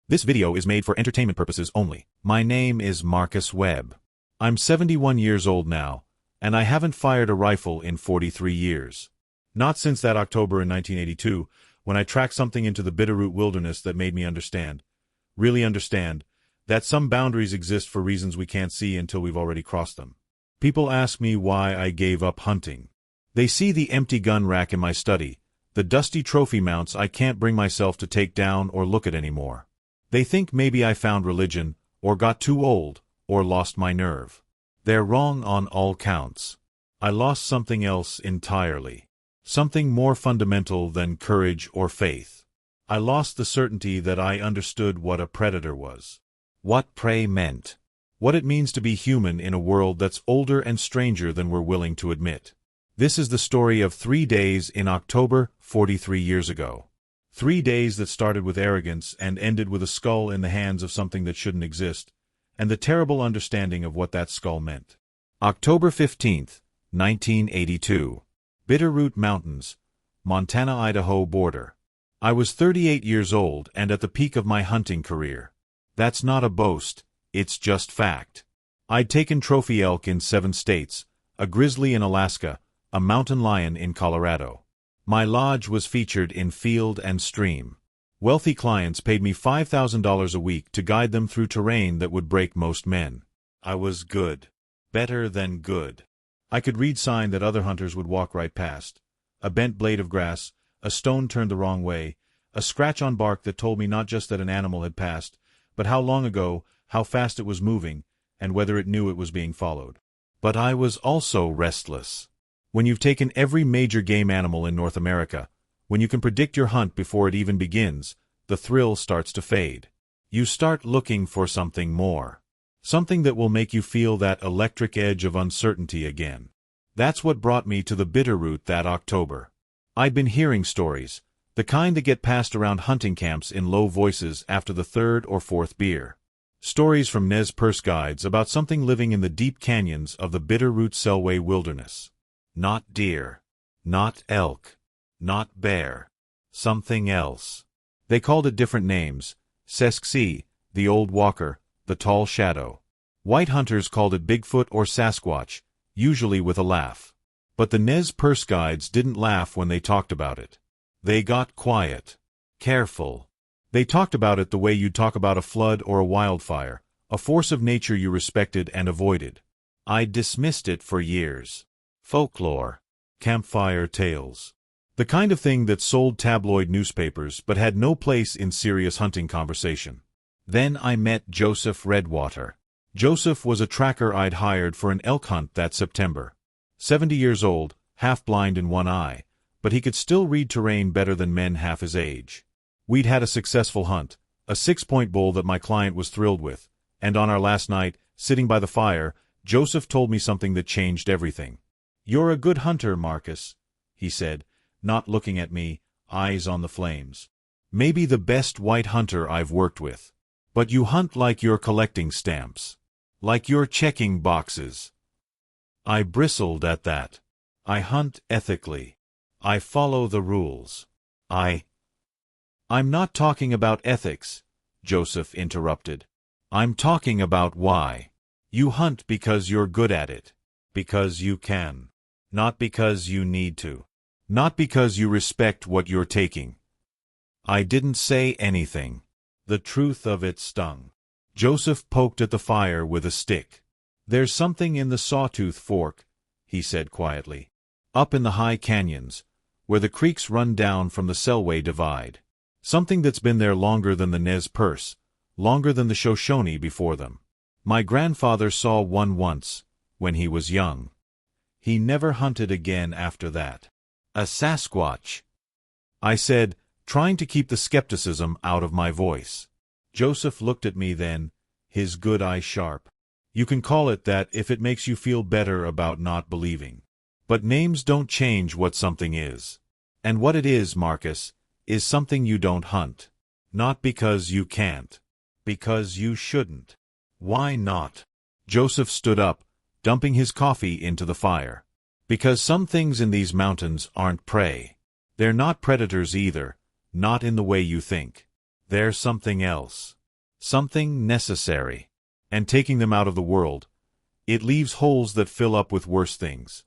This video is made for entertainment purposes only. My name is Marcus Webb. I'm 71 years old now, and I haven't fired a rifle in 43 years. Not since that October in 1982, when I tracked something into the Bitterroot wilderness that made me understand, really understand, that some boundaries exist for reasons we can't see until we've already crossed them. People ask me why I gave up hunting. They see the empty gun rack in my study, the dusty trophy mounts I can't bring myself to take down or look at anymore. They think maybe I found religion, or got too old, or lost my nerve. They're wrong on all counts. I lost something else entirely. Something more fundamental than courage or faith. I lost the certainty that I understood what a predator was. What prey meant. What it means to be human in a world that's older and stranger than we're willing to admit. This is the story of 3 days in October 43 years ago. 3 days that started with arrogance and ended with a skull in the hands of something that shouldn't exist, and the terrible understanding of what that skull meant. October 15th, 1982. Bitterroot Mountains, Montana-Idaho border. I was 38 years old and at the peak of my hunting career. That's not a boast, it's just fact. I'd taken trophy elk in 7 states, a grizzly in Alaska, a mountain lion in Colorado. My lodge was featured in Field and Stream. Wealthy clients paid me $5,000 a week to guide them through terrain that would break most men. I was good. Better than good. I could read sign that other hunters would walk right past. A bent blade of grass, a stone turned the wrong way, a scratch on bark that told me not just that an animal had passed, but how long ago, how fast it was moving, and whether it knew it was being followed. But I was also restless. When you've taken every major game animal in North America, when you can predict your hunt before it even begins, the thrill starts to fade. You start looking for something more. Something that will make you feel that electric edge of uncertainty again. That's what brought me to the Bitterroot that October. I'd been hearing stories, the kind that get passed around hunting camps in low voices after the 3rd or 4th beer. Stories from Nez Perce guides about something living in the deep canyons of the Bitterroot-Selway wilderness. Not deer. Not elk. Not bear. Something else. They called it different names. Sasquatch, the old walker, the tall shadow. White hunters called it Bigfoot or Sasquatch, usually with a laugh. But the Nez Perce guides didn't laugh when they talked about it. They got quiet. Careful. They talked about it the way you'd talk about a flood or a wildfire, a force of nature you respected and avoided. I dismissed it for years. Folklore. Campfire tales. The kind of thing that sold tabloid newspapers but had no place in serious hunting conversation. Then I met Joseph Redwater. Joseph was a tracker I'd hired for an elk hunt that September. 70 years old, half blind in one eye, but he could still read terrain better than men half his age. We'd had a successful hunt, a 6-point bull that my client was thrilled with, and on our last night, sitting by the fire, Joseph told me something that changed everything. "You're a good hunter, Marcus," he said, not looking at me, eyes on the flames. "Maybe the best white hunter I've worked with. But you hunt like you're collecting stamps. Like you're checking boxes." I bristled at that. I hunt ethically. I follow the rules. I'm not talking about ethics, Joseph interrupted. I'm talking about why. You hunt because you're good at it. Because you can. Not because you need to. Not because you respect what you're taking. I didn't say anything. The truth of it stung. Joseph poked at the fire with a stick. "There's something in the Sawtooth Fork," he said quietly. "Up in the high canyons, where the creeks run down from the Selway Divide. Something that's been there longer than the Nez Perce, longer than the Shoshone before them. My grandfather saw one once, when he was young. He never hunted again after that." "A Sasquatch," I said, trying to keep the skepticism out of my voice. Joseph looked at me then, his good eye sharp. "You can call it that if it makes you feel better about not believing. But names don't change what something is. And what it is, Marcus, is something you don't hunt. Not because you can't. Because you shouldn't." "Why not?" Joseph stood up, dumping his coffee into the fire. "Because some things in these mountains aren't prey. They're not predators either, not in the way you think. They're something else. something necessary. And taking them out of the world, it leaves holes that fill up with worse things.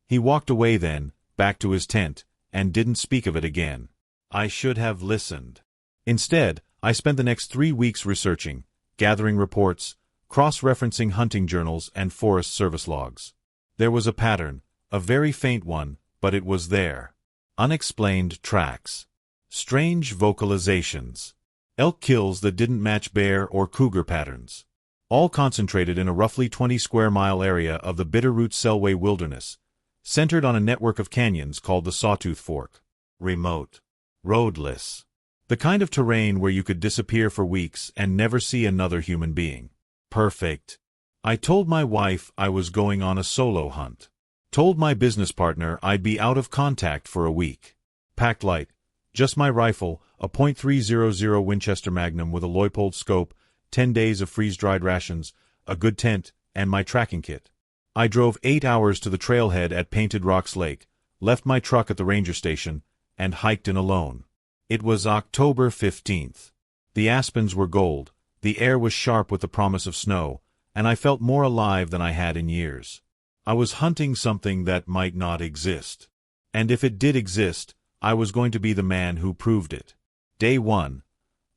He walked away then, back to his tent, and didn't speak of it again. I should have listened. Instead, I spent the next 3 weeks researching, gathering reports, cross-referencing hunting journals and Forest Service logs. There was a pattern, a very faint one, but it was there. Unexplained tracks. Strange vocalizations. Elk kills that didn't match bear or cougar patterns. All concentrated in a roughly 20-square-mile area of the Bitterroot-Selway Wilderness, centered on a network of canyons called the Sawtooth Fork. Remote. Roadless. The kind of terrain where you could disappear for weeks and never see another human being. Perfect. I told my wife I was going on a solo hunt. Told my business partner I'd be out of contact for a week. Packed light. Just my rifle, a .300 Winchester Magnum with a Leupold scope, 10 days of freeze-dried rations, a good tent, and my tracking kit. I drove 8 hours to the trailhead at Painted Rocks Lake, left my truck at the ranger station, and hiked in alone. It was October 15th. The aspens were gold, the air was sharp with the promise of snow, and I felt more alive than I had in years. I was hunting something that might not exist. And if it did exist, I was going to be the man who proved it. Day 1.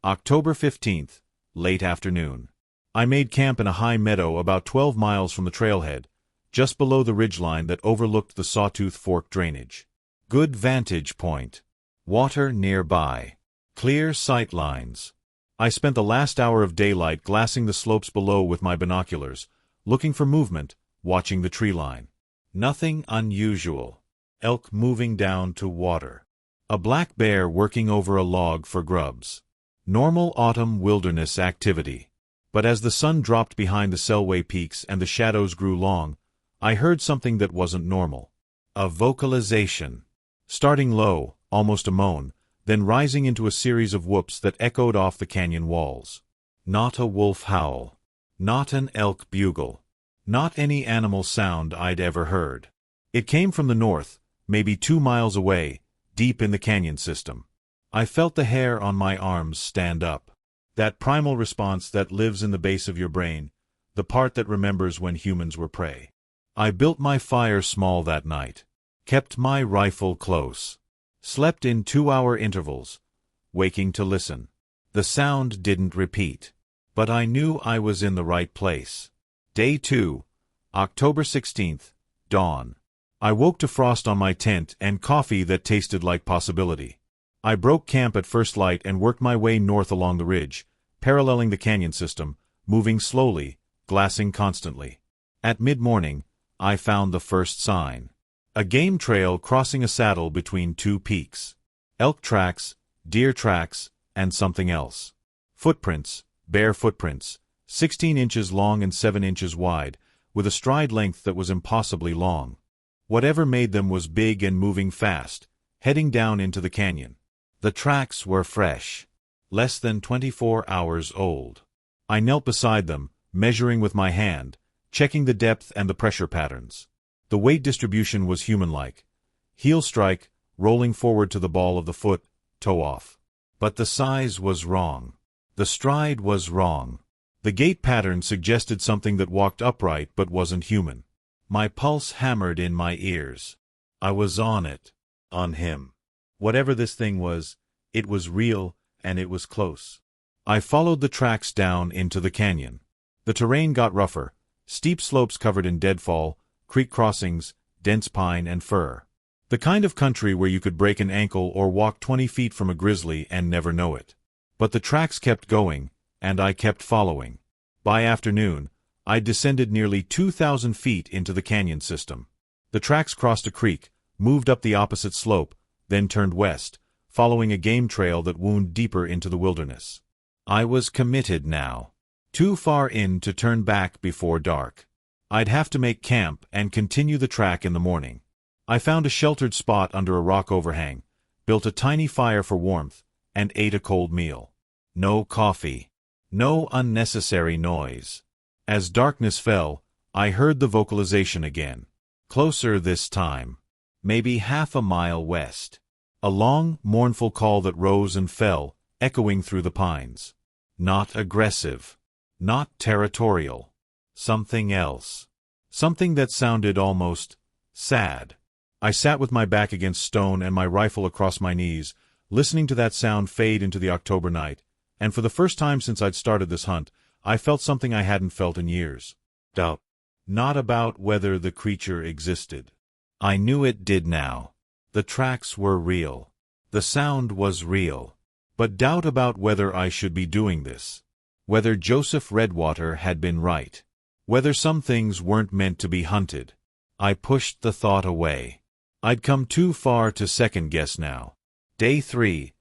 October 15th, late afternoon. I made camp in a high meadow about 12 miles from the trailhead, just below the ridgeline that overlooked the Sawtooth Fork drainage. Good vantage point. Water nearby. Clear sight lines. I spent the last hour of daylight glassing the slopes below with my binoculars, looking for movement, watching the tree line. Nothing unusual. Elk moving down to water. A black bear working over a log for grubs. Normal autumn wilderness activity. But as the sun dropped behind the Selway peaks and the shadows grew long, I heard something that wasn't normal. A vocalization. Starting low, almost a moan, then rising into a series of whoops that echoed off the canyon walls. Not a wolf howl. Not an elk bugle. Not any animal sound I'd ever heard. It came from the north, maybe 2 miles away, deep in the canyon system. I felt the hair on my arms stand up. That primal response that lives in the base of your brain, the part that remembers when humans were prey. I built my fire small that night. Kept my rifle close. Slept in 2-hour intervals, waking to listen. The sound didn't repeat. But I knew I was in the right place. Day 2, October 16th, dawn. I woke to frost on my tent and coffee that tasted like possibility. I broke camp at first light and worked my way north along the ridge, paralleling the canyon system, moving slowly, glassing constantly. At mid-morning, I found the first sign. A game trail crossing a saddle between 2 peaks. Elk tracks, deer tracks, and something else. Footprints, bare footprints, 16 inches long and 7 inches wide, with a stride length that was impossibly long. Whatever made them was big and moving fast, heading down into the canyon. The tracks were fresh. Less than 24 hours old. I knelt beside them, measuring with my hand, checking the depth and the pressure patterns. The weight distribution was human-like. Heel strike, rolling forward to the ball of the foot, toe off. But the size was wrong. The stride was wrong. The gait pattern suggested something that walked upright but wasn't human. My pulse hammered in my ears. I was on it. On him. Whatever this thing was, it was real, and it was close. I followed the tracks down into the canyon. The terrain got rougher, steep slopes covered in deadfall, creek crossings, dense pine and fir. The kind of country where you could break an ankle or walk 20 feet from a grizzly and never know it. But the tracks kept going, and I kept following. By afternoon, I'd descended nearly 2,000 feet into the canyon system. The tracks crossed a creek, moved up the opposite slope, then turned west, following a game trail that wound deeper into the wilderness. I was committed now. Too far in to turn back before dark. I'd have to make camp and continue the track in the morning. I found a sheltered spot under a rock overhang, built a tiny fire for warmth, and ate a cold meal. No coffee. No unnecessary noise. As darkness fell, I heard the vocalization again. Closer this time. Maybe half a mile west. A long, mournful call that rose and fell, echoing through the pines. Not aggressive. Not territorial. Something else. Something that sounded almost sad. I sat with my back against stone and my rifle across my knees, listening to that sound fade into the October night, and for the first time since I'd started this hunt, I felt something I hadn't felt in years. Doubt. Not about whether the creature existed. I knew it did now. The tracks were real. The sound was real. But doubt about whether I should be doing this. Whether Joseph Redwater had been right. Whether some things weren't meant to be hunted. I pushed the thought away. I'd come too far to second-guess now. Day 3,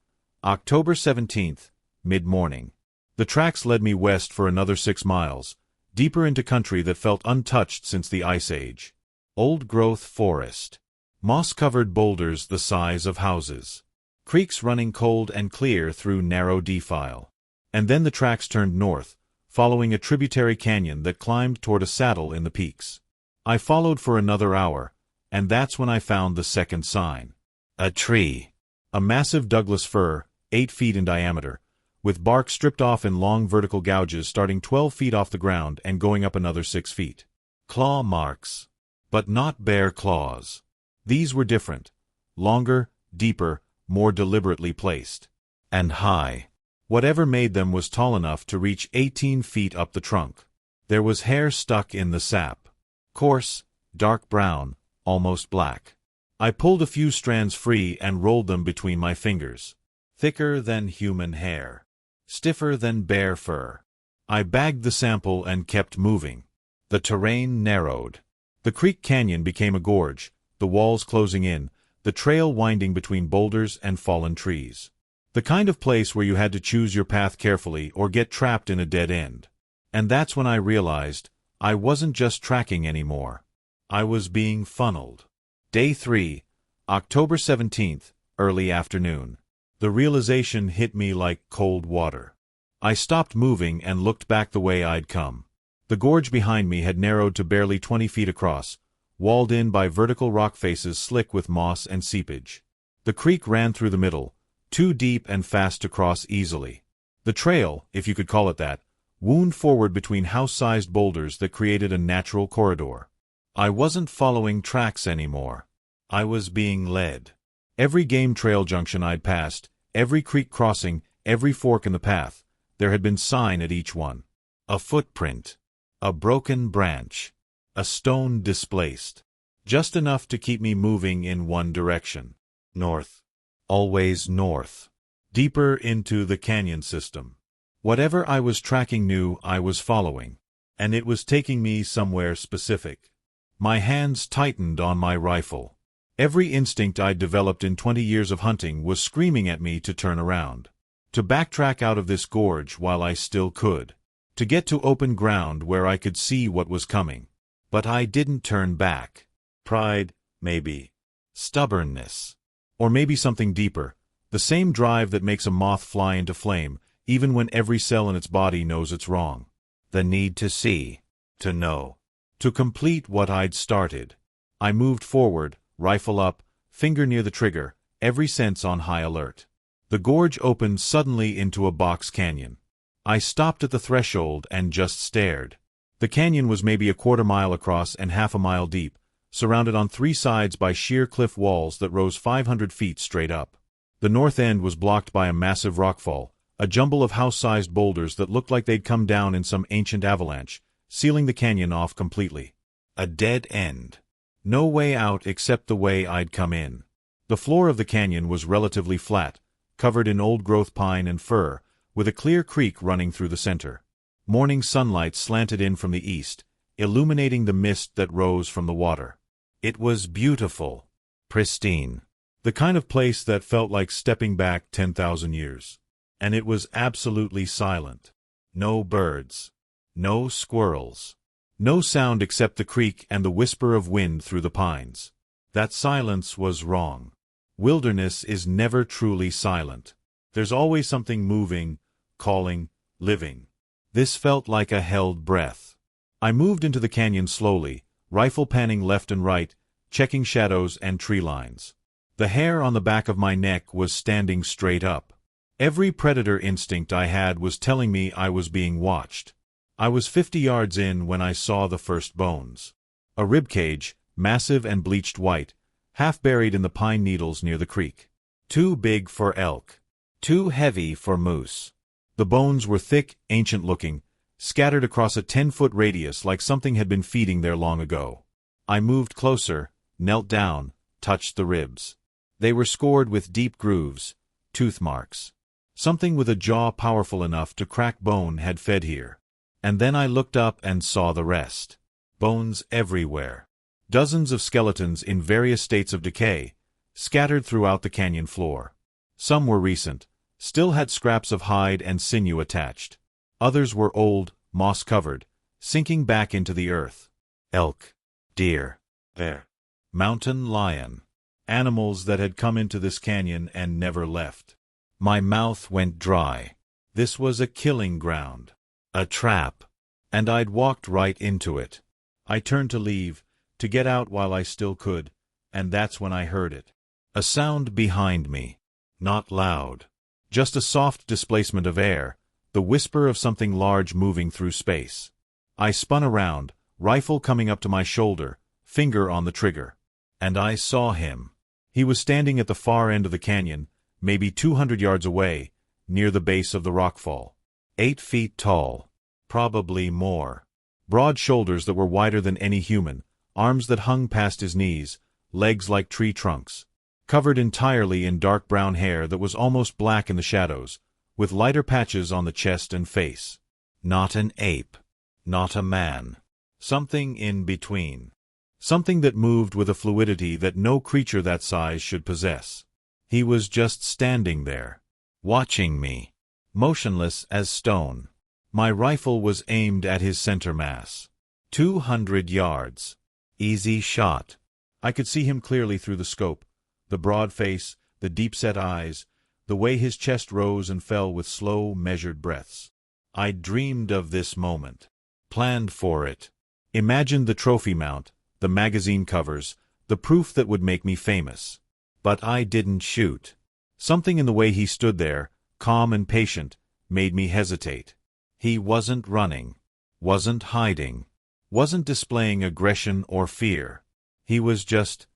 October 17th, mid-morning. The tracks led me west for another 6 miles, deeper into country that felt untouched since the Ice Age. Old-growth forest. Moss-covered boulders the size of houses. Creeks running cold and clear through narrow defile. And then the tracks turned north, following a tributary canyon that climbed toward a saddle in the peaks. I followed for another hour, and that's when I found the second sign. A tree. A massive Douglas fir, 8 feet in diameter, with bark stripped off in long vertical gouges starting 12 feet off the ground and going up another 6 feet. Claw marks. But not bare claws. These were different. Longer, deeper, more deliberately placed. And high. Whatever made them was tall enough to reach 18 feet up the trunk. There was hair stuck in the sap. Coarse, dark brown, almost black. I pulled a few strands free and rolled them between my fingers. Thicker than human hair. Stiffer than bear fur. I bagged the sample and kept moving. The terrain narrowed. The creek canyon became a gorge, the walls closing in, the trail winding between boulders and fallen trees. The kind of place where you had to choose your path carefully or get trapped in a dead end. And that's when I realized I wasn't just tracking anymore. I was being funneled. Day 3, October 17th, early afternoon. The realization hit me like cold water. I stopped moving and looked back the way I'd come. The gorge behind me had narrowed to barely 20 feet across, walled in by vertical rock faces slick with moss and seepage. The creek ran through the middle, too deep and fast to cross easily. The trail, if you could call it that, wound forward between house-sized boulders that created a natural corridor. I wasn't following tracks anymore. I was being led. Every game trail junction I'd passed, every creek crossing, every fork in the path, there had been sign at each one. A footprint. A broken branch. A stone displaced. Just enough to keep me moving in one direction. North. Always north. Deeper into the canyon system. Whatever I was tracking knew I was following. And it was taking me somewhere specific. My hands tightened on my rifle. Every instinct I'd developed in 20 years of hunting was screaming at me to turn around. To backtrack out of this gorge while I still could. To get to open ground where I could see what was coming. But I didn't turn back. Pride, maybe. Stubbornness. Or maybe something deeper. The same drive that makes a moth fly into flame, even when every cell in its body knows it's wrong. The need to see. To know. To complete what I'd started. I moved forward, rifle up, finger near the trigger, every sense on high alert. The gorge opened suddenly into a box canyon. I stopped at the threshold and just stared. The canyon was maybe a quarter mile across and half a mile deep, surrounded on 3 sides by sheer cliff walls that rose 500 feet straight up. The north end was blocked by a massive rockfall, a jumble of house-sized boulders that looked like they'd come down in some ancient avalanche, sealing the canyon off completely. A dead end. No way out except the way I'd come in. The floor of the canyon was relatively flat, covered in old-growth pine and fir, with a clear creek running through the center. Morning sunlight slanted in from the east, illuminating the mist that rose from the water. It was beautiful. Pristine. The kind of place that felt like stepping back 10,000 years. And it was absolutely silent. No birds. No squirrels. No sound except the creek and the whisper of wind through the pines. That silence was wrong. Wilderness is never truly silent. There's always something moving, calling, living. This felt like a held breath. I moved into the canyon slowly, rifle panning left and right, checking shadows and tree lines. The hair on the back of my neck was standing straight up. Every predator instinct I had was telling me I was being watched. I was 50 yards in when I saw the first bones. A ribcage, massive and bleached white, half buried in the pine needles near the creek. Too big for elk. Too heavy for moose. The bones were thick, ancient-looking, scattered across a 10-foot radius like something had been feeding there long ago. I moved closer, knelt down, touched the ribs. They were scored with deep grooves, tooth marks. Something with a jaw powerful enough to crack bone had fed here. And then I looked up and saw the rest. Bones everywhere. Dozens of skeletons in various states of decay, scattered throughout the canyon floor. Some were recent, still had scraps of hide and sinew attached. Others were old, moss-covered, sinking back into the earth. Elk, deer, bear, mountain lion. Animals that had come into this canyon and never left. My mouth went dry. This was a killing ground. A trap. And I'd walked right into it. I turned to leave, to get out while I still could, and that's when I heard it. A sound behind me. Not loud. Just a soft displacement of air, the whisper of something large moving through space. I spun around, rifle coming up to my shoulder, finger on the trigger. And I saw him. He was standing at the far end of the canyon, maybe 200 yards away, near the base of the rockfall. 8 feet tall. Probably more. Broad shoulders that were wider than any human, arms that hung past his knees, legs like tree trunks. Covered entirely in dark brown hair that was almost black in the shadows, with lighter patches on the chest and face. Not an ape. Not a man. Something in between. Something that moved with a fluidity that no creature that size should possess. He was just standing there, watching me, motionless as stone. My rifle was aimed at his center mass. 200 yards. Easy shot. I could see him clearly through the scope, the broad face, the deep-set eyes, the way his chest rose and fell with slow, measured breaths. I dreamed of this moment. Planned for it. Imagined the trophy mount, the magazine covers, the proof that would make me famous. But I didn't shoot. Something in the way he stood there, calm and patient, made me hesitate. He wasn't running, wasn't hiding, wasn't displaying aggression or fear. He was just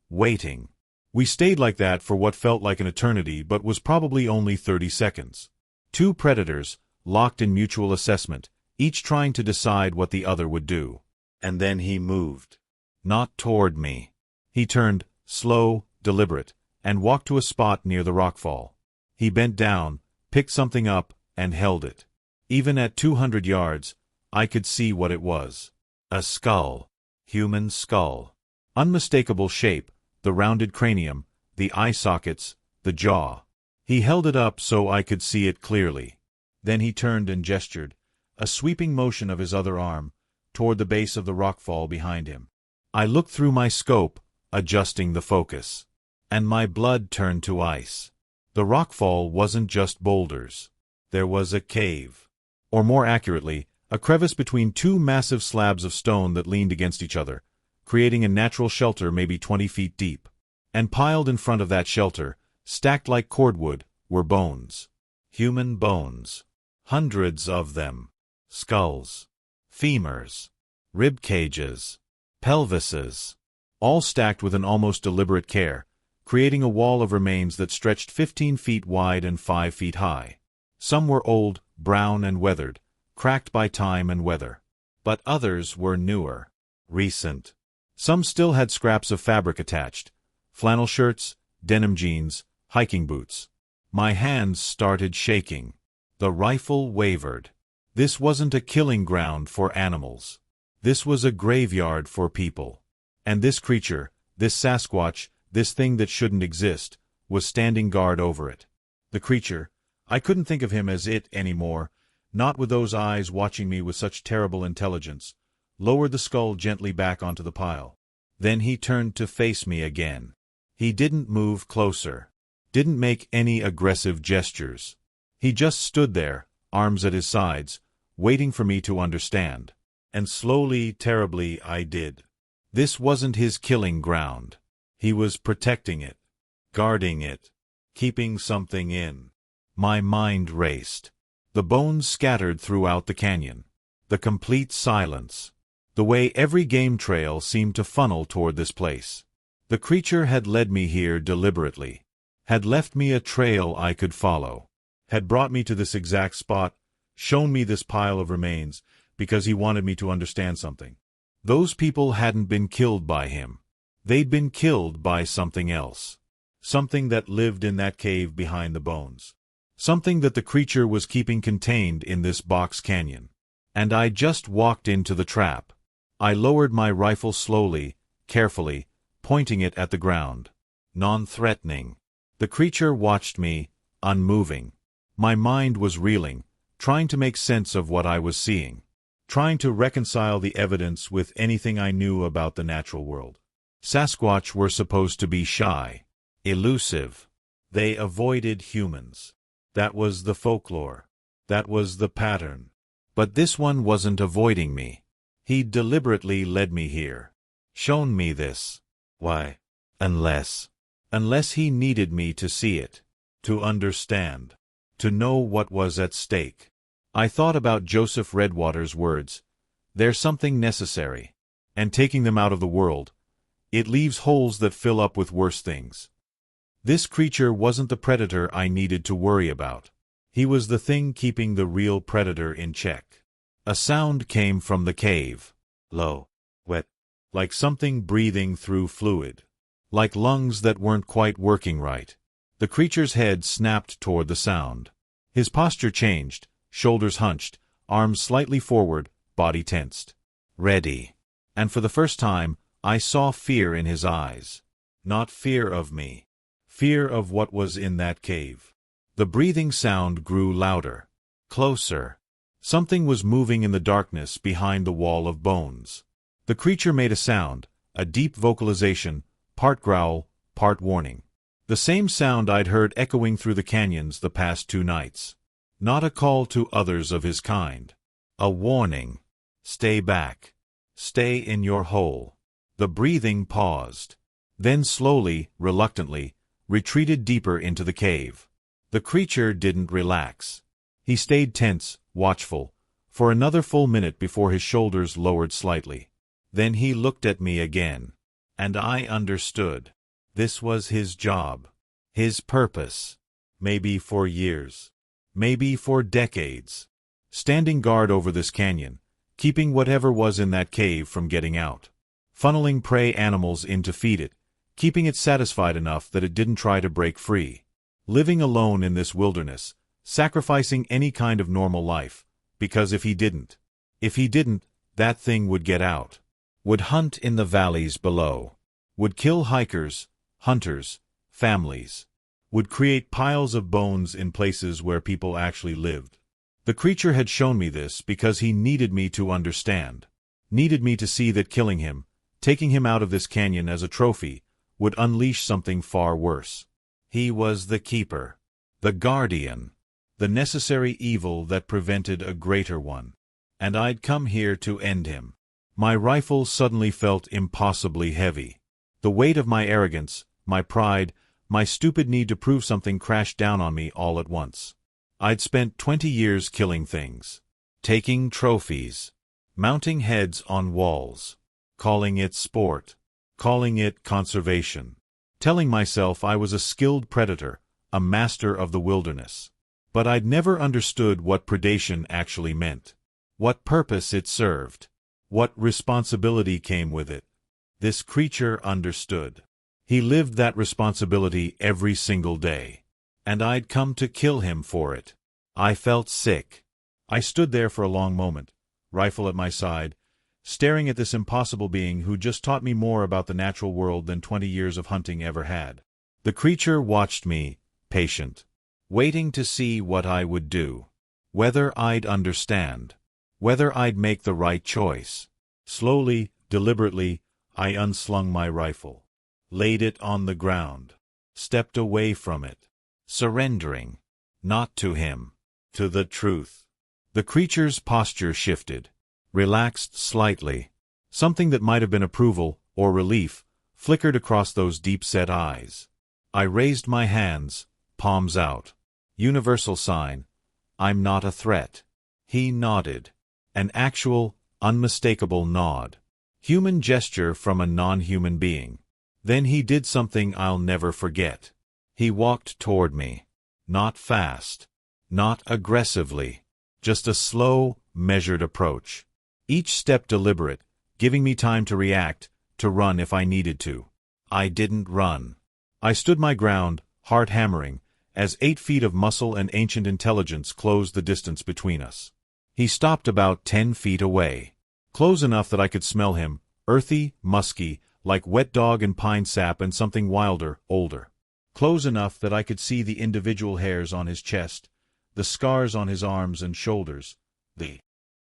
waiting. We stayed like that for what felt like an eternity but was probably only 30 seconds. 2 predators, locked in mutual assessment, each trying to decide what the other would do. And then he moved. Not toward me. He turned, slow, deliberate, and walked to a spot near the rockfall. He bent down, picked something up, and held it. Even at 200 yards, I could see what it was. A skull. Human skull. Unmistakable shape, the rounded cranium, the eye sockets, the jaw. He held it up so I could see it clearly. Then he turned and gestured, a sweeping motion of his other arm, toward the base of the rockfall behind him. I looked through my scope, adjusting the focus. And my blood turned to ice. The rockfall wasn't just boulders. There was a cave. Or more accurately, a crevice between 2 massive slabs of stone that leaned against each other, creating a natural shelter maybe 20 feet deep. And piled in front of that shelter, stacked like cordwood, were bones. Human bones. Hundreds of them. Skulls. Femurs. Rib cages. Pelvises. All stacked with an almost deliberate care, creating a wall of remains that stretched 15 feet wide and 5 feet high. Some were old, brown and weathered, cracked by time and weather. But others were newer, recent. Some still had scraps of fabric attached, flannel shirts, denim jeans, hiking boots. My hands started shaking. The rifle wavered. This wasn't a killing ground for animals. This was a graveyard for people. And this creature, this Sasquatch, this thing that shouldn't exist, was standing guard over it. The creature, I couldn't think of him as it anymore, not with those eyes watching me with such terrible intelligence, lowered the skull gently back onto the pile. Then he turned to face me again. He didn't move closer. Didn't make any aggressive gestures. He just stood there, arms at his sides, waiting for me to understand. And slowly, terribly, I did. This wasn't his killing ground. He was protecting it, guarding it, keeping something in. My mind raced. The bones scattered throughout the canyon. The complete silence. The way every game trail seemed to funnel toward this place. The creature had led me here deliberately. Had left me a trail I could follow. Had brought me to this exact spot, shown me this pile of remains, because he wanted me to understand something. Those people hadn't been killed by him. They'd been killed by something else. Something that lived in that cave behind the bones. Something that the creature was keeping contained in this box canyon. And I just walked into the trap. I lowered my rifle slowly, carefully, pointing it at the ground. Non-threatening. The creature watched me, unmoving. My mind was reeling, trying to make sense of what I was seeing. Trying to reconcile the evidence with anything I knew about the natural world. Sasquatch were supposed to be shy. Elusive. They avoided humans. That was the folklore. That was the pattern. But this one wasn't avoiding me. He deliberately led me here. Shown me this. Why? Unless he needed me to see it. To understand. To know what was at stake. I thought about Joseph Redwater's words. There's something necessary. And taking them out of the world, it leaves holes that fill up with worse things. This creature wasn't the predator I needed to worry about. He was the thing keeping the real predator in check. A sound came from the cave. Low. Wet. Like something breathing through fluid. Like lungs that weren't quite working right. The creature's head snapped toward the sound. His posture changed, shoulders hunched, arms slightly forward, body tensed. Ready. And for the first time, I saw fear in his eyes. Not fear of me. Fear of what was in that cave. The breathing sound grew louder. Closer. Something was moving in the darkness behind the wall of bones. The creature made a sound, a deep vocalization, part growl, part warning. The same sound I'd heard echoing through the canyons the past 2 nights. Not a call to others of his kind. A warning. Stay back. Stay in your hole. The breathing paused. Then slowly, reluctantly, retreated deeper into the cave. The creature didn't relax. He stayed tense, watchful, for another full minute before his shoulders lowered slightly. Then he looked at me again. And I understood. This was his job. His purpose. Maybe for years. Maybe for decades. Standing guard over this canyon, keeping whatever was in that cave from getting out. Funneling prey animals in to feed it, keeping it satisfied enough that it didn't try to break free. Living alone in this wilderness, sacrificing any kind of normal life, because if he didn't, that thing would get out. Would hunt in the valleys below. Would kill hikers, hunters, families. Would create piles of bones in places where people actually lived. The creature had shown me this because he needed me to understand. Needed me to see that killing him, taking him out of this canyon as a trophy, would unleash something far worse. He was the keeper. The guardian. The necessary evil that prevented a greater one. And I'd come here to end him. My rifle suddenly felt impossibly heavy. The weight of my arrogance, my pride, my stupid need to prove something crashed down on me all at once. I'd spent 20 years killing things. Taking trophies. Mounting heads on walls. Calling it sport. Calling it conservation. Telling myself I was a skilled predator, a master of the wilderness. But I'd never understood what predation actually meant. What purpose it served. What responsibility came with it. This creature understood. He lived that responsibility every single day. And I'd come to kill him for it. I felt sick. I stood there for a long moment, rifle at my side, staring at this impossible being who just taught me more about the natural world than 20 years of hunting ever had. The creature watched me, patient, waiting to see what I would do. Whether I'd understand. Whether I'd make the right choice. Slowly, deliberately, I unslung my rifle. Laid it on the ground. Stepped away from it. Surrendering. Not to him. To the truth. The creature's posture shifted. Relaxed slightly. Something that might have been approval, or relief, flickered across those deep-set eyes. I raised my hands, palms out. Universal sign. I'm not a threat. He nodded. An actual, unmistakable nod. Human gesture from a non-human being. Then he did something I'll never forget. He walked toward me. Not fast. Not aggressively. Just a slow, measured approach. Each step deliberate, giving me time to react, to run if I needed to. I didn't run. I stood my ground, heart hammering, as 8 feet of muscle and ancient intelligence closed the distance between us. He stopped about 10 feet away. Close enough that I could smell him, earthy, musky, like wet dog and pine sap and something wilder, older. Close enough that I could see the individual hairs on his chest, the scars on his arms and shoulders, the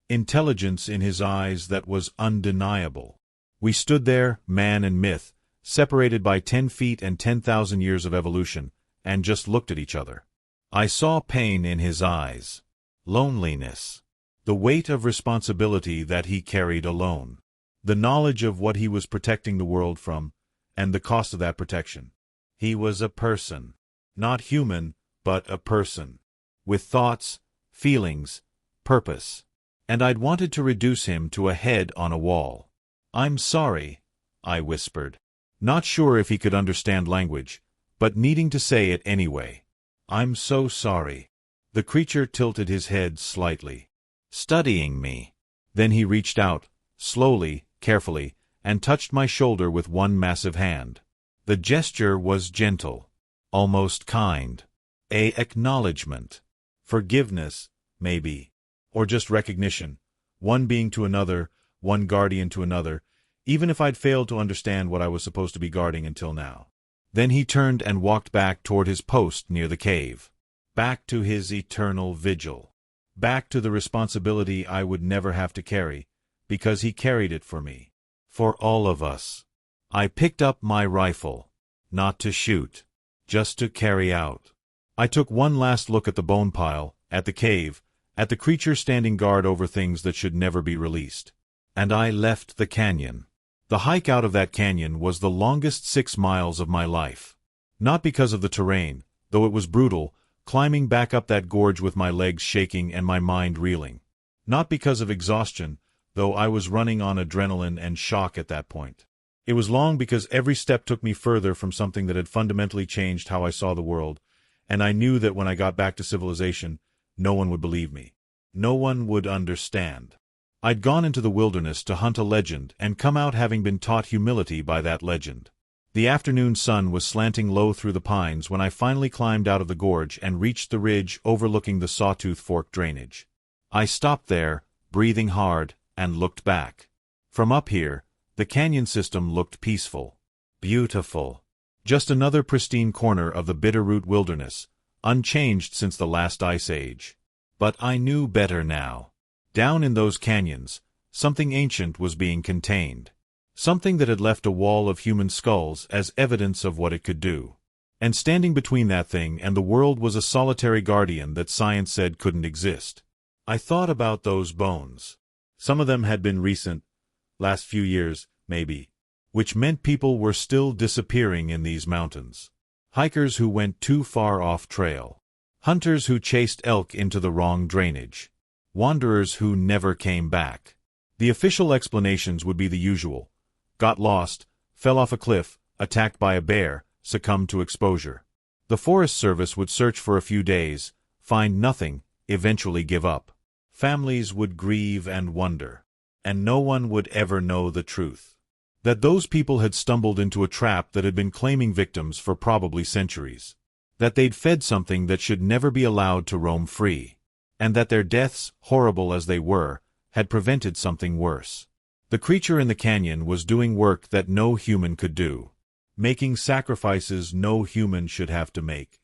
intelligence in his eyes that was undeniable. We stood there, man and myth, separated by 10 feet and 10,000 years of evolution, and just looked at each other. I saw pain in his eyes. Loneliness. The weight of responsibility that he carried alone. The knowledge of what he was protecting the world from, and the cost of that protection. He was a person. Not human, but a person. With thoughts, feelings, purpose. And I'd wanted to reduce him to a head on a wall. "I'm sorry," I whispered. Not sure if he could understand language, but needing to say it anyway. "I'm so sorry." The creature tilted his head slightly, studying me. Then he reached out, slowly, carefully, and touched my shoulder with one massive hand. The gesture was gentle, almost kind. A acknowledgement. Forgiveness, maybe. Or just recognition. One being to another, one guardian to another, even if I'd failed to understand what I was supposed to be guarding until now. Then he turned and walked back toward his post near the cave. Back to his eternal vigil. Back to the responsibility I would never have to carry, because he carried it for me. For all of us. I picked up my rifle. Not to shoot. Just to carry out. I took one last look at the bone pile, at the cave, at the creature standing guard over things that should never be released. And I left the canyon. The hike out of that canyon was the longest 6 miles of my life. Not because of the terrain, though it was brutal, climbing back up that gorge with my legs shaking and my mind reeling. Not because of exhaustion, though I was running on adrenaline and shock at that point. It was long because every step took me further from something that had fundamentally changed how I saw the world, and I knew that when I got back to civilization, no one would believe me. No one would understand. I'd gone into the wilderness to hunt a legend and come out having been taught humility by that legend. The afternoon sun was slanting low through the pines when I finally climbed out of the gorge and reached the ridge overlooking the Sawtooth Fork drainage. I stopped there, breathing hard, and looked back. From up here, the canyon system looked peaceful. Beautiful. Just another pristine corner of the Bitterroot Wilderness, unchanged since the last ice age. But I knew better now. Down in those canyons, something ancient was being contained. Something that had left a wall of human skulls as evidence of what it could do. And standing between that thing and the world was a solitary guardian that science said couldn't exist. I thought about those bones. Some of them had been recent, last few years, maybe. Which meant people were still disappearing in these mountains. Hikers who went too far off trail. Hunters who chased elk into the wrong drainage. Wanderers who never came back. The official explanations would be the usual. Got lost, fell off a cliff, attacked by a bear, succumbed to exposure. The Forest Service would search for a few days, find nothing, eventually give up. Families would grieve and wonder. And no one would ever know the truth. That those people had stumbled into a trap that had been claiming victims for probably centuries. That they'd fed something that should never be allowed to roam free. And that their deaths, horrible as they were, had prevented something worse. The creature in the canyon was doing work that no human could do. Making sacrifices no human should have to make.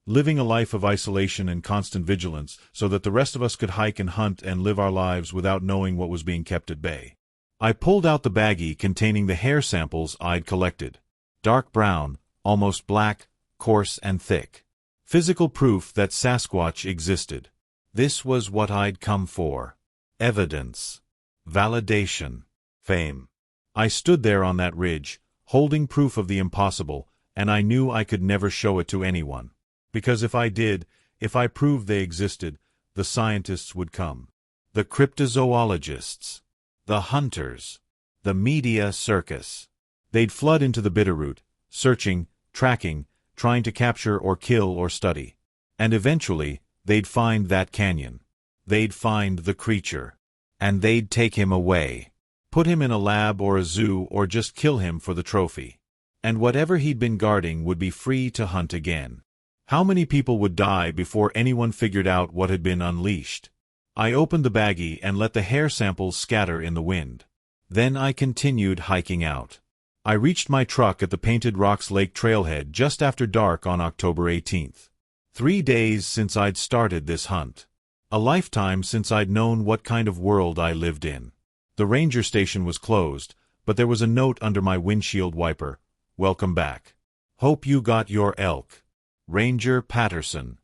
Living a life of isolation and constant vigilance so that the rest of us could hike and hunt and live our lives without knowing what was being kept at bay. I pulled out the baggie containing the hair samples I'd collected. Dark brown, almost black, coarse and thick. Physical proof that Sasquatch existed. This was what I'd come for. Evidence. Validation. Fame. I stood there on that ridge, holding proof of the impossible, and I knew I could never show it to anyone. Because if I did, If I proved they existed, the scientists would come. The cryptozoologists. The hunters. The media circus. They'd flood into the Bitterroot, searching, tracking, trying to capture or kill or study. And eventually, they'd find that canyon. They'd find the creature. And they'd take him away. Put him in a lab or a zoo or just kill him for the trophy. And whatever he'd been guarding would be free to hunt again. How many people would die before anyone figured out what had been unleashed? I opened the baggie and let the hair samples scatter in the wind. Then I continued hiking out. I reached my truck at the Painted Rocks Lake trailhead just after dark on October 18th. 3 days since I'd started this hunt. A lifetime since I'd known what kind of world I lived in. The ranger station was closed, but there was a note under my windshield wiper. Welcome back. Hope you got your elk. Ranger Patterson.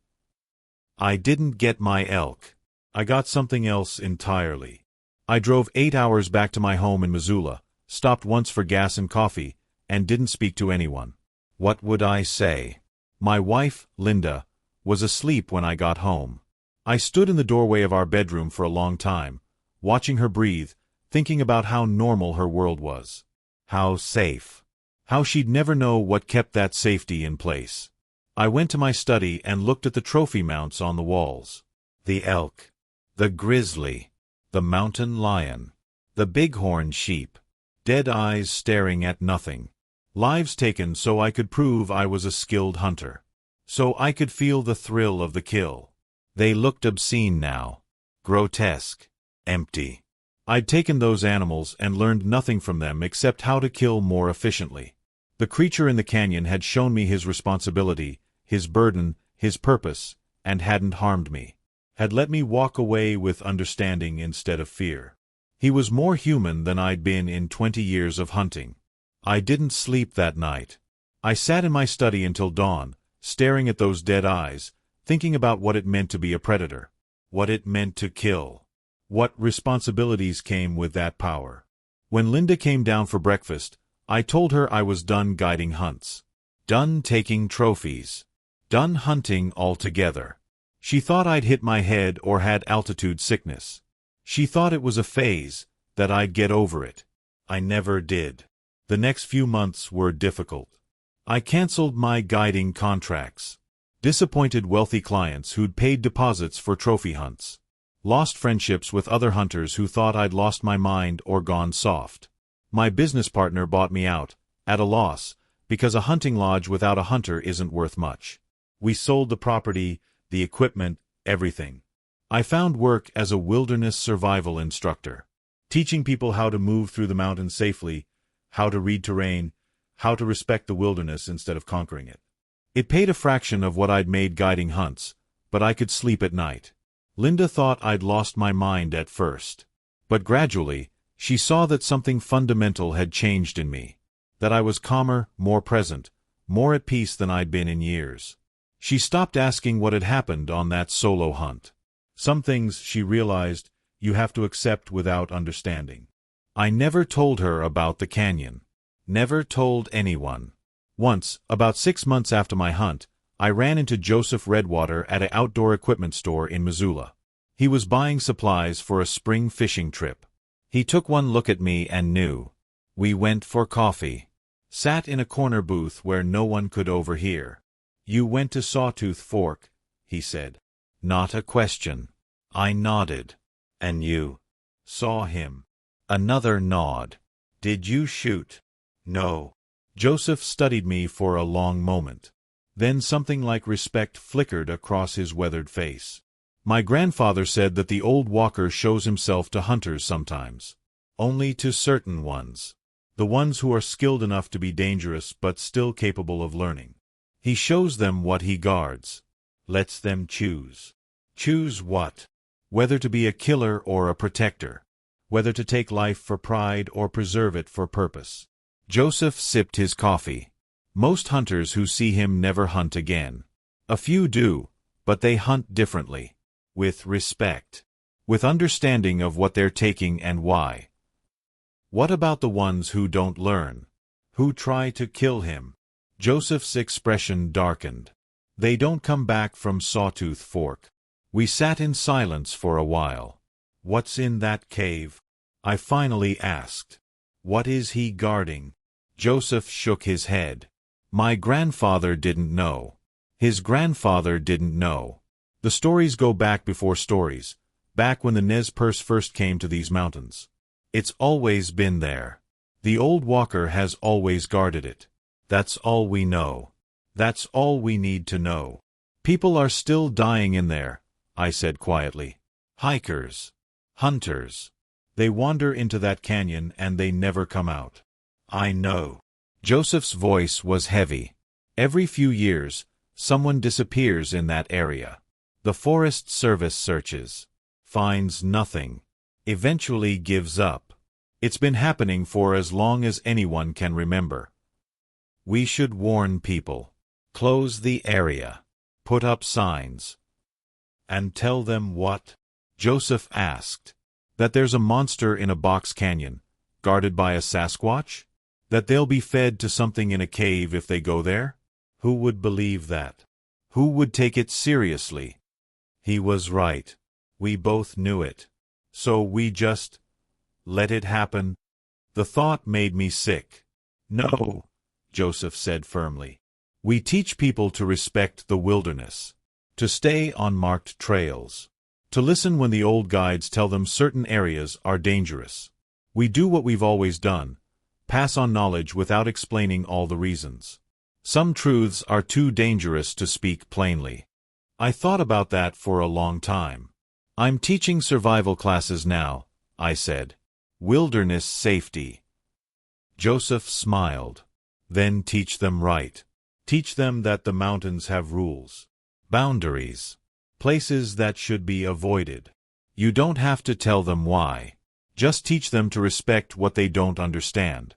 I didn't get my elk. I got something else entirely. I drove 8 hours back to my home in Missoula, stopped once for gas and coffee, and didn't speak to anyone. What would I say? My wife, Linda, was asleep when I got home. I stood in the doorway of our bedroom for a long time, watching her breathe, thinking about how normal her world was. How safe. How she'd never know what kept that safety in place. I went to my study and looked at the trophy mounts on the walls. The elk. The grizzly. The mountain lion. The bighorn sheep. Dead eyes staring at nothing. Lives taken so I could prove I was a skilled hunter. So I could feel the thrill of the kill. They looked obscene now. Grotesque. Empty. I'd taken those animals and learned nothing from them except how to kill more efficiently. The creature in the canyon had shown me his responsibility, his burden, his purpose, and hadn't harmed me. Had let me walk away with understanding instead of fear. He was more human than I'd been in 20 years of hunting. I didn't sleep that night. I sat in my study until dawn, staring at those dead eyes, thinking about what it meant to be a predator. What it meant to kill. What responsibilities came with that power. When Linda came down for breakfast, I told her I was done guiding hunts. Done taking trophies. Done hunting altogether. She thought I'd hit my head or had altitude sickness. She thought it was a phase, that I'd get over it. I never did. The next few months were difficult. I canceled my guiding contracts. Disappointed wealthy clients who'd paid deposits for trophy hunts. Lost friendships with other hunters who thought I'd lost my mind or gone soft. My business partner bought me out, at a loss, because a hunting lodge without a hunter isn't worth much. We sold the property, the equipment, everything. I found work as a wilderness survival instructor, teaching people how to move through the mountains safely, how to read terrain, how to respect the wilderness instead of conquering it. It paid a fraction of what I'd made guiding hunts, but I could sleep at night. Linda thought I'd lost my mind at first. But gradually, she saw that something fundamental had changed in me. That I was calmer, more present, more at peace than I'd been in years. She stopped asking what had happened on that solo hunt. Some things, she realized, you have to accept without understanding. I never told her about the canyon. Never told anyone. Once, about 6 months after my hunt, I ran into Joseph Redwater at an outdoor equipment store in Missoula. He was buying supplies for a spring fishing trip. He took one look at me and knew. We went for coffee. Sat in a corner booth where no one could overhear. You went to Sawtooth Fork, he said. Not a question. I nodded. And you? Saw him. Another nod. Did you shoot? No. Joseph studied me for a long moment. Then something like respect flickered across his weathered face. My grandfather said that the old walker shows himself to hunters sometimes. Only to certain ones. The ones who are skilled enough to be dangerous but still capable of learning. He shows them what he guards. Lets them choose. Choose what? Whether to be a killer or a protector. Whether to take life for pride or preserve it for purpose. Joseph sipped his coffee. Most hunters who see him never hunt again. A few do, but they hunt differently. With respect. With understanding of what they're taking and why. What about the ones who don't learn? Who try to kill him? Joseph's expression darkened. They don't come back from Sawtooth Fork. We sat in silence for a while. What's in that cave? I finally asked. What is he guarding? Joseph shook his head. My grandfather didn't know. His grandfather didn't know. The stories go back before stories, back when the Nez Perce first came to these mountains. It's always been there. The old walker has always guarded it. That's all we know. That's all we need to know. People are still dying in there, I said quietly. Hikers. Hunters. They wander into that canyon and they never come out. I know. Joseph's voice was heavy. Every few years, someone disappears in that area. The Forest Service searches. Finds nothing. Eventually gives up. It's been happening for as long as anyone can remember. We should warn people. Close the area. Put up signs. And tell them what? Joseph asked. That there's a monster in a box canyon, guarded by a Sasquatch? That they'll be fed to something in a cave if they go there? Who would believe that? Who would take it seriously? He was right. We both knew it. So we just let it happen. The thought made me sick. No, Joseph said firmly. We teach people to respect the wilderness, to stay on marked trails, to listen when the old guides tell them certain areas are dangerous. We do what we've always done, pass on knowledge without explaining all the reasons. Some truths are too dangerous to speak plainly. I thought about that for a long time. I'm teaching survival classes now, I said. Wilderness safety. Joseph smiled. Then teach them right. Teach them that the mountains have rules, boundaries, places that should be avoided. You don't have to tell them why. Just teach them to respect what they don't understand.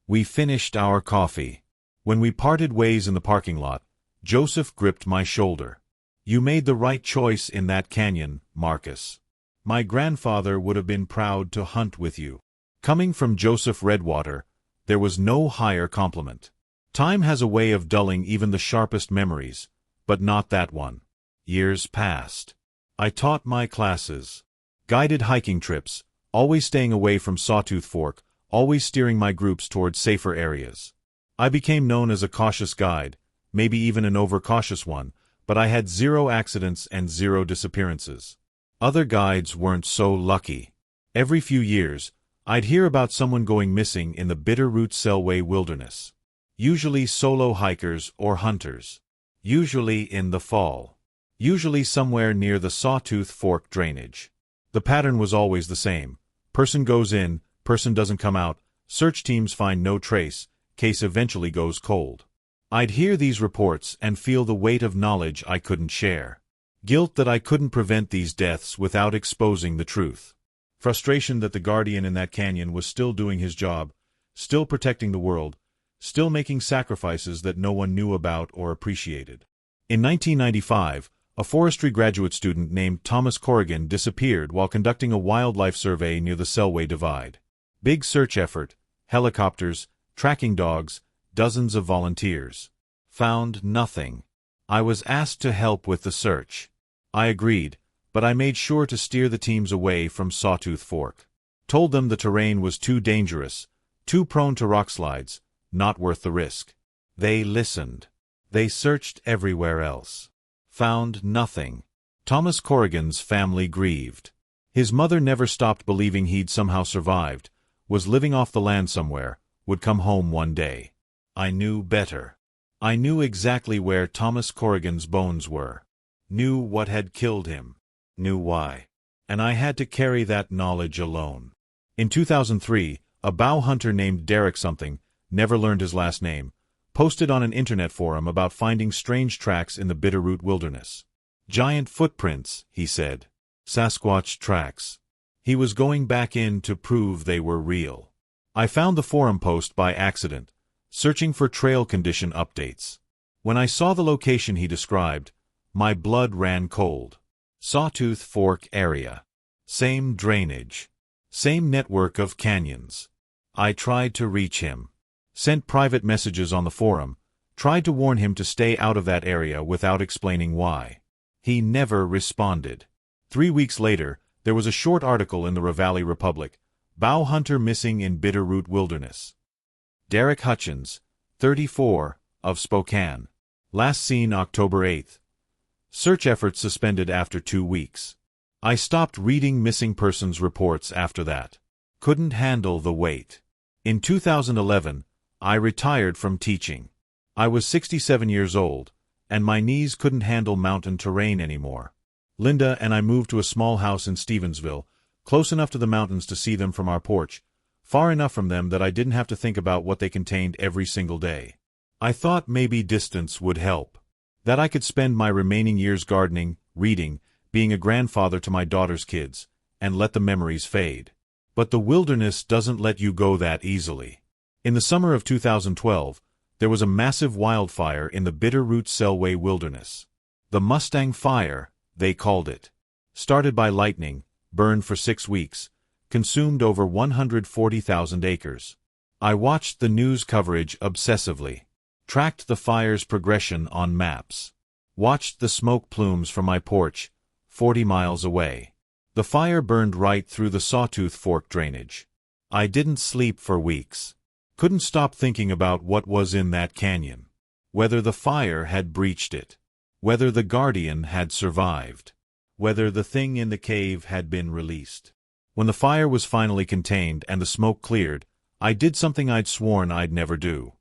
We finished our coffee. When we parted ways in the parking lot, Joseph gripped my shoulder. You made the right choice in that canyon, Marcus. My grandfather would have been proud to hunt with you. Coming from Joseph Redwater, there was no higher compliment. Time has a way of dulling even the sharpest memories, but not that one. Years passed. I taught my classes. Guided hiking trips, always staying away from Sawtooth Fork, always steering my groups towards safer areas. I became known as a cautious guide, maybe even an overcautious one, but I had 0 accidents and 0 disappearances. Other guides weren't so lucky. Every few years, I'd hear about someone going missing in the Bitterroot Selway wilderness. Usually solo hikers or hunters. Usually in the fall. Usually somewhere near the Sawtooth Fork drainage. The pattern was always the same. Person goes in, person doesn't come out, search teams find no trace, case eventually goes cold. I'd hear these reports and feel the weight of knowledge I couldn't share. Guilt that I couldn't prevent these deaths without exposing the truth. Frustration that the guardian in that canyon was still doing his job, still protecting the world, still making sacrifices that no one knew about or appreciated. In 1995, a forestry graduate student named Thomas Corrigan disappeared while conducting a wildlife survey near the Selway Divide. Big search effort, helicopters, tracking dogs, dozens of volunteers. Found nothing. I was asked to help with the search. I agreed, but I made sure to steer the teams away from Sawtooth Fork. Told them the terrain was too dangerous, too prone to rock slides, not worth the risk. They listened. They searched everywhere else. Found nothing. Thomas Corrigan's family grieved. His mother never stopped believing he'd somehow survived, was living off the land somewhere, would come home one day. I knew better. I knew exactly where Thomas Corrigan's bones were. Knew what had killed him. Knew why. And I had to carry that knowledge alone. In 2003, a bow hunter named Derek something, never learned his last name, posted on an internet forum about finding strange tracks in the Bitterroot Wilderness. Giant footprints, he said. Sasquatch tracks. He was going back in to prove they were real. I found the forum post by accident, searching for trail condition updates. When I saw the location he described, my blood ran cold. Sawtooth Fork area. Same drainage. Same network of canyons. I tried to reach him. Sent private messages on the forum, Tried to warn him to stay out of that area without explaining why. He never responded. 3 weeks later, there was a short article in the Ravalli Republic, Bow Hunter Missing in Bitterroot Wilderness. Derek Hutchins, 34, of Spokane. Last seen October 8. Search efforts suspended after 2 weeks. I stopped reading missing persons reports after that. Couldn't handle the weight. In 2011, I retired from teaching. I was 67 years old, and my knees couldn't handle mountain terrain anymore. Linda and I moved to a small house in Stevensville, close enough to the mountains to see them from our porch, far enough from them that I didn't have to think about what they contained every single day. I thought maybe distance would help. That I could spend my remaining years gardening, reading, being a grandfather to my daughter's kids, and let the memories fade. But the wilderness doesn't let you go that easily. In the summer of 2012, there was a massive wildfire in the Bitterroot-Selway Wilderness. The Mustang Fire, they called it. Started by lightning, burned for 6 weeks, consumed over 140,000 acres. I watched the news coverage obsessively. Tracked the fire's progression on maps. Watched the smoke plumes from my porch, 40 miles away. The fire burned right through the Sawtooth Fork drainage. I didn't sleep for weeks. Couldn't stop thinking about what was in that canyon. Whether the fire had breached it. Whether the Guardian had survived. Whether the thing in the cave had been released. When the fire was finally contained and the smoke cleared, I did something I'd sworn I'd never do.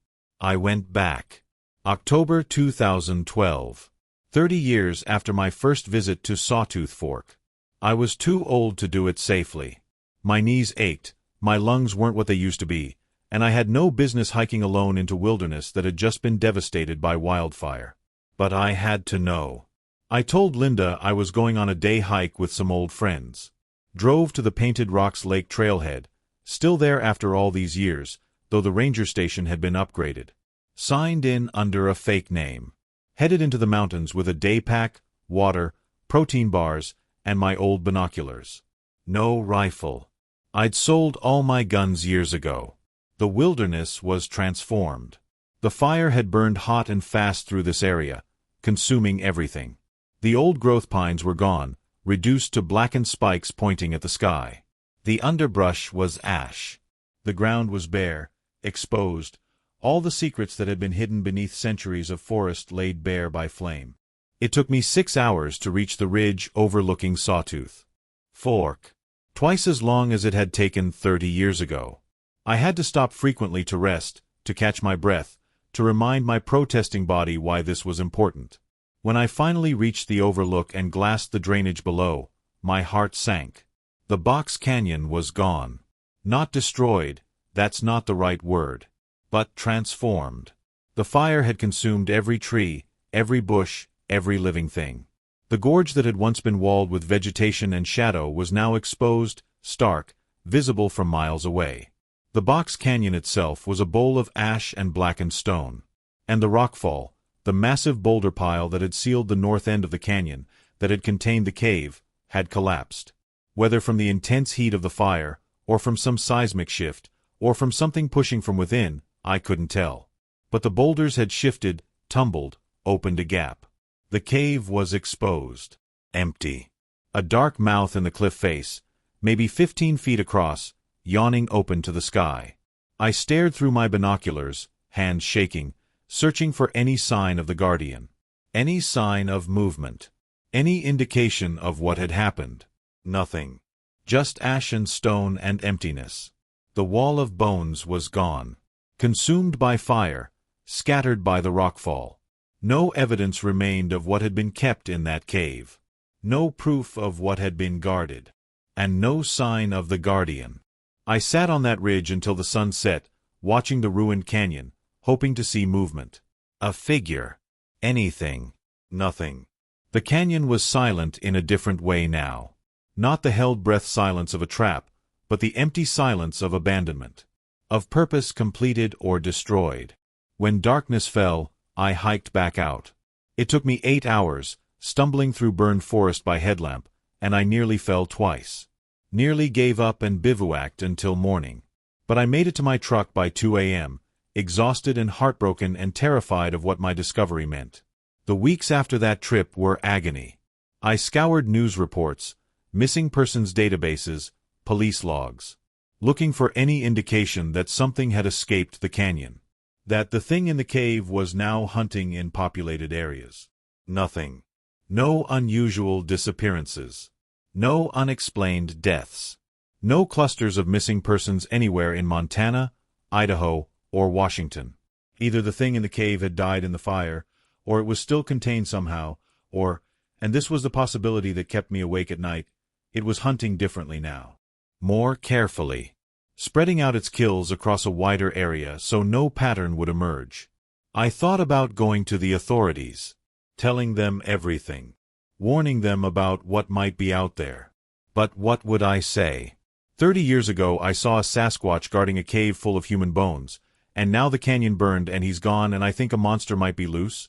I went back. October 2012. 30 years after my first visit to Sawtooth Fork. I was too old to do it safely. My knees ached, my lungs weren't what they used to be, and I had no business hiking alone into wilderness that had just been devastated by wildfire. But I had to know. I told Linda I was going on a day hike with some old friends. Drove to the Painted Rocks Lake trailhead, still there after all these years, though the ranger station had been upgraded. Signed in under a fake name. Headed into the mountains with a day pack, water, protein bars, and my old binoculars. No rifle. I'd sold all my guns years ago. The wilderness was transformed. The fire had burned hot and fast through this area, consuming everything. The old-growth pines were gone, reduced to blackened spikes pointing at the sky. The underbrush was ash. The ground was bare, exposed, all the secrets that had been hidden beneath centuries of forest laid bare by flame. It took me 6 hours to reach the ridge overlooking Sawtooth Fork. Twice as long as it had taken 30 years ago. I had to stop frequently to rest, to catch my breath, to remind my protesting body why this was important. When I finally reached the overlook and glassed the drainage below, my heart sank. The box canyon was gone. Not destroyed, that's not the right word. But transformed. The fire had consumed every tree, every bush, every living thing. The gorge that had once been walled with vegetation and shadow was now exposed, stark, visible from miles away. The box canyon itself was a bowl of ash and blackened stone. And the rockfall, the massive boulder pile that had sealed the north end of the canyon, that had contained the cave, had collapsed. Whether from the intense heat of the fire, or from some seismic shift, or from something pushing from within, I couldn't tell. But the boulders had shifted, tumbled, opened a gap. The cave was exposed. Empty. A dark mouth in the cliff face, maybe 15 feet across, yawning open to the sky. I stared through my binoculars, hands shaking, searching for any sign of the Guardian. Any sign of movement. Any indication of what had happened. Nothing. Just ash and stone and emptiness. The wall of bones was gone. Consumed by fire, scattered by the rockfall. No evidence remained of what had been kept in that cave. No proof of what had been guarded. And no sign of the Guardian. I sat on that ridge until the sun set, watching the ruined canyon, hoping to see movement. A figure. Anything. Nothing. The canyon was silent in a different way now. Not the held-breath silence of a trap, but the empty silence of abandonment. Of purpose completed or destroyed. When darkness fell, I hiked back out. It took me 8 hours, stumbling through burned forest by headlamp, and I nearly fell twice. Nearly gave up and bivouacked until morning. But I made it to my truck by 2 a.m., exhausted and heartbroken and terrified of what my discovery meant. The weeks after that trip were agony. I scoured news reports, missing persons databases, police logs, looking for any indication that something had escaped the canyon, that the thing in the cave was now hunting in populated areas. Nothing. No unusual disappearances. No unexplained deaths. No clusters of missing persons anywhere in Montana, Idaho, or Washington. Either the thing in the cave had died in the fire, or it was still contained somehow, or, and this was the possibility that kept me awake at night, it was hunting differently now. More carefully. Spreading out its kills across a wider area so no pattern would emerge. I thought about going to the authorities, telling them everything, warning them about what might be out there. But what would I say? 30 years ago I saw a Sasquatch guarding a cave full of human bones, and now the canyon burned and he's gone and I think a monster might be loose?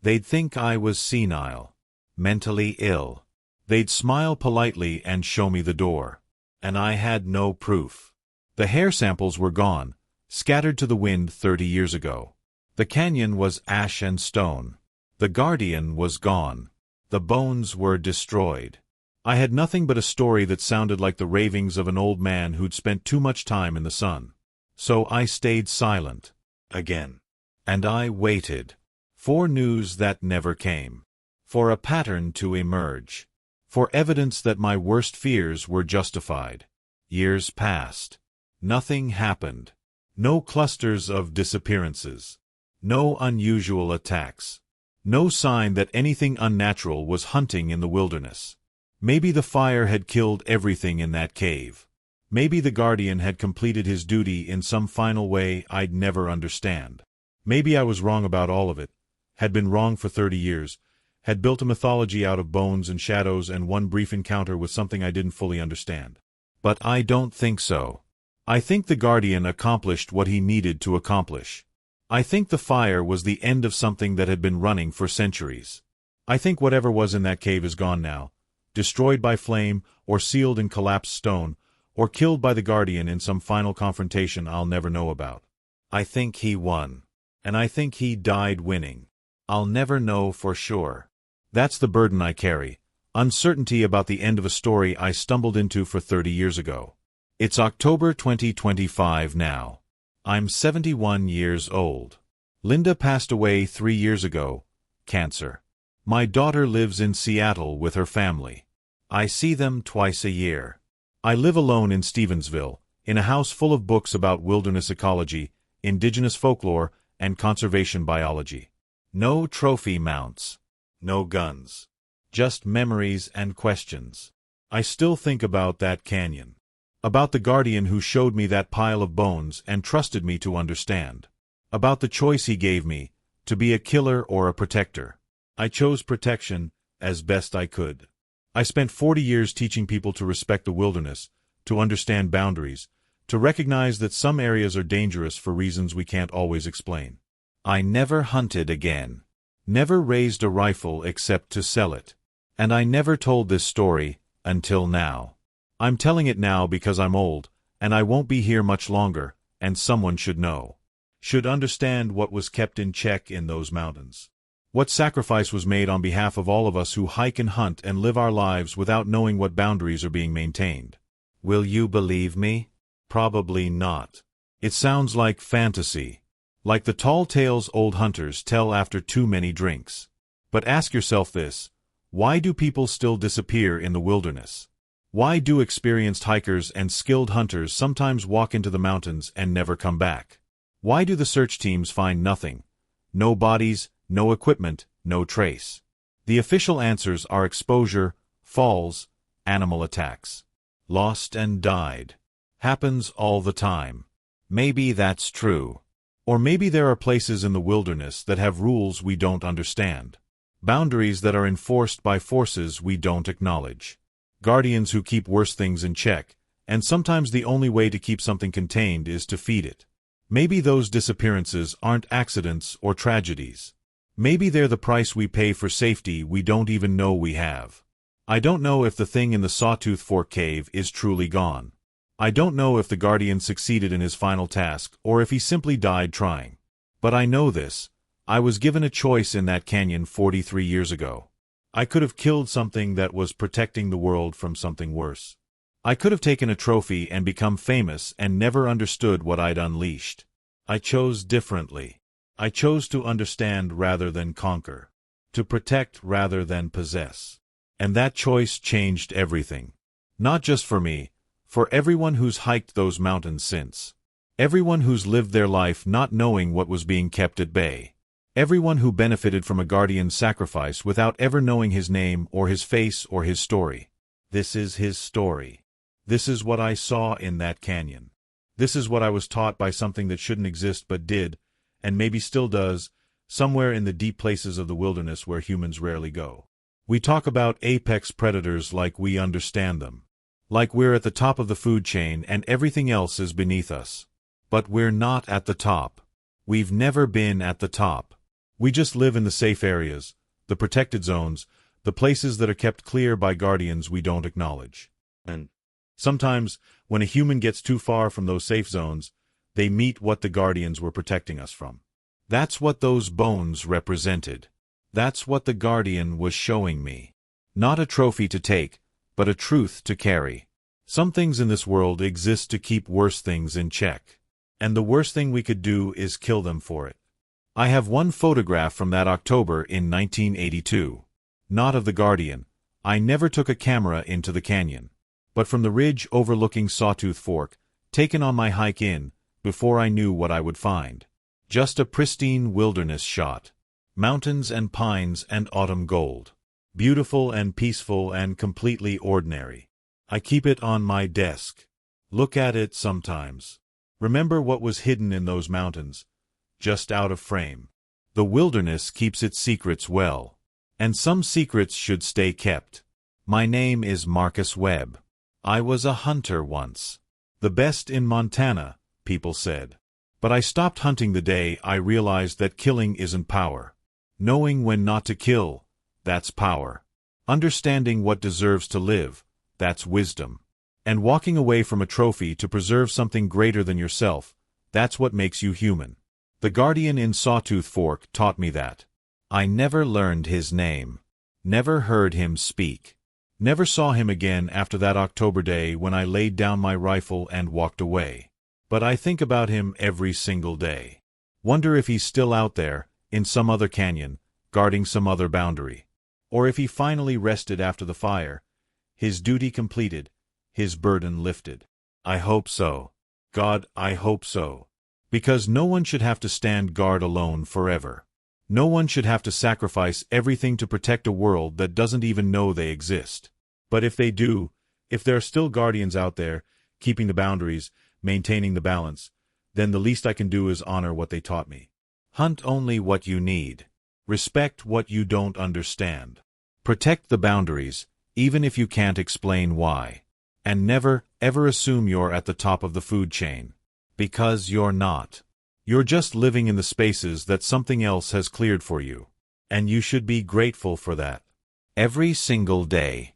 They'd think I was senile, mentally ill. They'd smile politely and show me the door. And I had no proof. The hair samples were gone, scattered to the wind 30 years ago. The canyon was ash and stone. The guardian was gone. The bones were destroyed. I had nothing but a story that sounded like the ravings of an old man who'd spent too much time in the sun. So I stayed silent. Again. And I waited. For news that never came. For a pattern to emerge. For evidence that my worst fears were justified. Years passed. Nothing happened. No clusters of disappearances. No unusual attacks. No sign that anything unnatural was hunting in the wilderness. Maybe the fire had killed everything in that cave. Maybe the guardian had completed his duty in some final way I'd never understand. Maybe I was wrong about all of it, had been wrong for 30 years, had built a mythology out of bones and shadows and one brief encounter with something I didn't fully understand. But I don't think so. I think the guardian accomplished what he needed to accomplish. I think the fire was the end of something that had been running for centuries. I think whatever was in that cave is gone now, destroyed by flame, or sealed in collapsed stone, or killed by the guardian in some final confrontation I'll never know about. I think he won. And I think he died winning. I'll never know for sure. That's the burden I carry, uncertainty about the end of a story I stumbled into for 30 years ago. It's October 2025 now. I'm 71 years old. Linda passed away 3 years ago, cancer. My daughter lives in Seattle with her family. I see them twice a year. I live alone in Stevensville, in a house full of books about wilderness ecology, indigenous folklore, and conservation biology. No trophy mounts. No guns. Just memories and questions. I still think about that canyon. About the guardian who showed me that pile of bones and trusted me to understand. About the choice he gave me, to be a killer or a protector. I chose protection, as best I could. I spent 40 years teaching people to respect the wilderness, to understand boundaries, to recognize that some areas are dangerous for reasons we can't always explain. I never hunted again. Never raised a rifle except to sell it. And I never told this story, until now. I'm telling it now because I'm old, and I won't be here much longer, and someone should know. Should understand what was kept in check in those mountains. What sacrifice was made on behalf of all of us who hike and hunt and live our lives without knowing what boundaries are being maintained. Will you believe me? Probably not. It sounds like fantasy. Like the tall tales old hunters tell after too many drinks. But ask yourself this: why do people still disappear in the wilderness? Why do experienced hikers and skilled hunters sometimes walk into the mountains and never come back? Why do the search teams find nothing? No bodies, no equipment, no trace. The official answers are exposure, falls, animal attacks. Lost and died. Happens all the time. Maybe that's true. Or maybe there are places in the wilderness that have rules we don't understand. Boundaries that are enforced by forces we don't acknowledge. Guardians who keep worse things in check, and sometimes the only way to keep something contained is to feed it. Maybe those disappearances aren't accidents or tragedies. Maybe they're the price we pay for safety we don't even know we have. I don't know if the thing in the Sawtooth Fork Cave is truly gone. I don't know if the guardian succeeded in his final task or if he simply died trying. But I know this. I was given a choice in that canyon 43 years ago. I could have killed something that was protecting the world from something worse. I could have taken a trophy and become famous and never understood what I'd unleashed. I chose differently. I chose to understand rather than conquer, to protect rather than possess. And that choice changed everything. Not just for me, for everyone who's hiked those mountains since. Everyone who's lived their life not knowing what was being kept at bay. Everyone who benefited from a guardian's sacrifice without ever knowing his name or his face or his story. This is his story. This is what I saw in that canyon. This is what I was taught by something that shouldn't exist but did, and maybe still does, somewhere in the deep places of the wilderness where humans rarely go. We talk about apex predators like we understand them. Like we're at the top of the food chain and everything else is beneath us. But we're not at the top. We've never been at the top. We just live in the safe areas, the protected zones, the places that are kept clear by guardians we don't acknowledge. And sometimes, when a human gets too far from those safe zones, they meet what the guardians were protecting us from. That's what those bones represented. That's what the guardian was showing me. Not a trophy to take, but a truth to carry. Some things in this world exist to keep worse things in check. And the worst thing we could do is kill them for it. I have one photograph from that October in 1982. Not of the guardian. I never took a camera into the canyon. But from the ridge overlooking Sawtooth Fork, taken on my hike in, before I knew what I would find. Just a pristine wilderness shot. Mountains and pines and autumn gold. Beautiful and peaceful and completely ordinary. I keep it on my desk. Look at it sometimes. Remember what was hidden in those mountains, just out of frame. The wilderness keeps its secrets well. And some secrets should stay kept. My name is Marcus Webb. I was a hunter once. The best in Montana, people said. But I stopped hunting the day I realized that killing isn't power. Knowing when not to kill, that's power. Understanding what deserves to live, that's wisdom. And walking away from a trophy to preserve something greater than yourself, that's what makes you human. The guardian in Sawtooth Fork taught me that. I never learned his name. Never heard him speak. Never saw him again after that October day when I laid down my rifle and walked away. But I think about him every single day. Wonder if he's still out there, in some other canyon, guarding some other boundary. Or if he finally rested after the fire, his duty completed, his burden lifted. I hope so. God, I hope so. Because no one should have to stand guard alone forever. No one should have to sacrifice everything to protect a world that doesn't even know they exist. But if they do, if there are still guardians out there, keeping the boundaries, maintaining the balance, then the least I can do is honor what they taught me. Hunt only what you need. Respect what you don't understand. Protect the boundaries, even if you can't explain why. And never, ever assume you're at the top of the food chain. Because you're not. You're just living in the spaces that something else has cleared for you. And you should be grateful for that. Every single day.